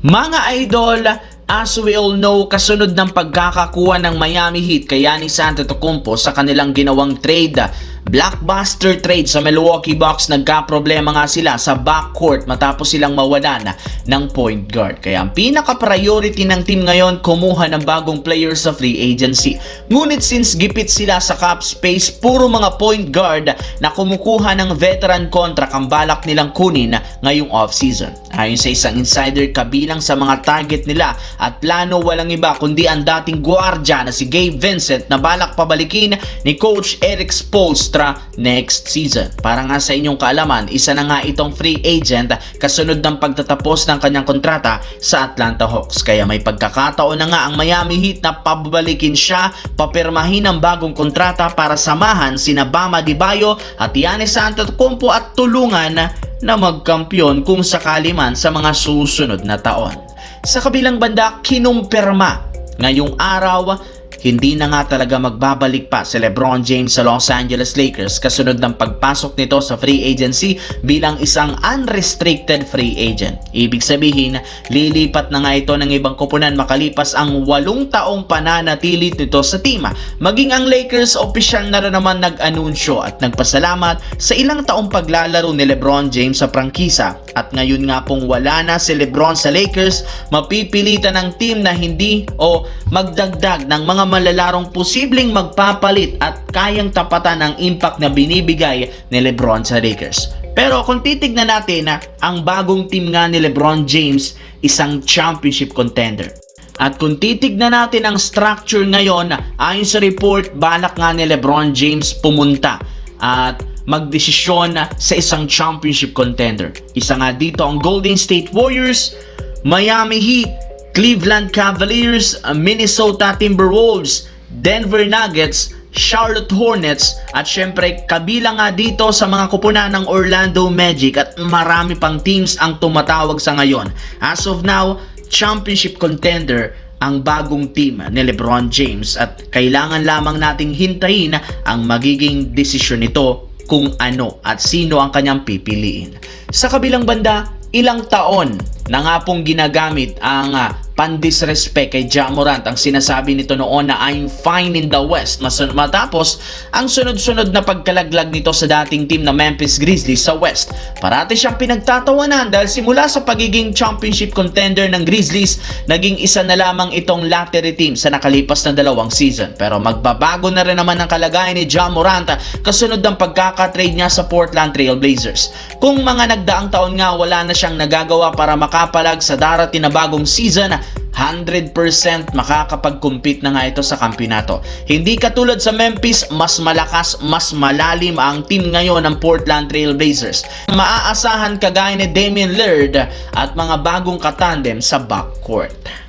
Mga idol, as we all know, kasunod ng pagkakakuha ng Miami Heat kay Giannis Antetokounmpo sa kanilang ginawang trade, blockbuster trade sa Milwaukee Bucks, nagka-problema nga sila sa backcourt matapos silang mawalan ng point guard. Kaya ang pinaka-priority ng team ngayon, kumuha ng bagong player sa free agency. Ngunit since gipit sila sa cap space, puro mga point guard na kumukuha ng veteran contract ang balak nilang kunin ngayong offseason. Ayon sa isang insider, kabilang sa mga target nila at plano walang iba kundi ang dating guardia na si Gabe Vincent na balak pabalikin ni Coach Erik Spoelstra next season. Para nga sa inyong kaalaman, isa na nga itong free agent kasunod ng pagtatapos ng kanyang kontrata sa Atlanta Hawks. Kaya may pagkakataon na nga ang Miami Heat na pabalikin siya, papirmahin ang bagong kontrata para samahan sina Bam Adebayo at Giannis Antetokounmpo at tulungan na magkampiyon kung sakali man sa mga susunod na taon. Sa kabilang banda, kinumpirma ngayong araw, hindi na nga talaga magbabalik pa si LeBron James sa Los Angeles Lakers kasunod ng pagpasok nito sa free agency bilang isang unrestricted free agent. Ibig sabihin, lilipat na nga ito ng ibang koponan makalipas ang 8 taong pananatili nito sa team. Maging ang Lakers, opisyal na rin naman nag-anunsyo at nagpasalamat sa ilang taong paglalaro ni LeBron James sa prangkisa. At ngayon nga pong wala na si LeBron sa Lakers, mapipilitan ng team na hindi o magdagdag ng mga malalarong posibleng magpapalit at kayang tapatan ang impact na binibigay ni LeBron sa Lakers. Pero kung titignan natin ang bagong team nga ni LeBron James, isang championship contender. At kung titignan natin ang structure ngayon, ayon sa report, balak nga ni LeBron James pumunta at magdesisyon sa isang championship contender. Isa nga dito ang Golden State Warriors, Miami Heat, Cleveland Cavaliers, Minnesota Timberwolves, Denver Nuggets, Charlotte Hornets at syempre kabilang nga dito sa mga kupunan ng Orlando Magic at marami pang teams ang tumatawag sa ngayon. As of now, championship contender ang bagong team ni LeBron James at kailangan lamang nating hintayin ang magiging desisyon nito kung ano at sino ang kanyang pipiliin. Sa kabilang banda, ilang taon na nga pong ginagamit ang pandisrespect kay Ja Morant. Ang sinasabi nito noon na I'm fine in the West matapos ang sunod-sunod na pagkalaglag nito sa dating team na Memphis Grizzlies sa West. Parati siyang pinagtatawanan dahil simula sa pagiging championship contender ng Grizzlies, naging isa na lamang itong lottery team sa nakalipas na 2 season. Pero magbabago na rin naman ang kalagayan ni Ja Morant kasunod ng pagkakatrade niya sa Portland Trail Blazers. Kung mga nagdaang taon nga wala na siyang nagagawa para makapalag sa darating na bagong season, 100% makakapag-compete na nga ito sa kampeonato. Hindi katulad sa Memphis, mas malakas, mas malalim ang team ngayon ng Portland Trail Blazers. Maaasahan kagaya ni Damian Lillard at mga bagong katandem sa backcourt.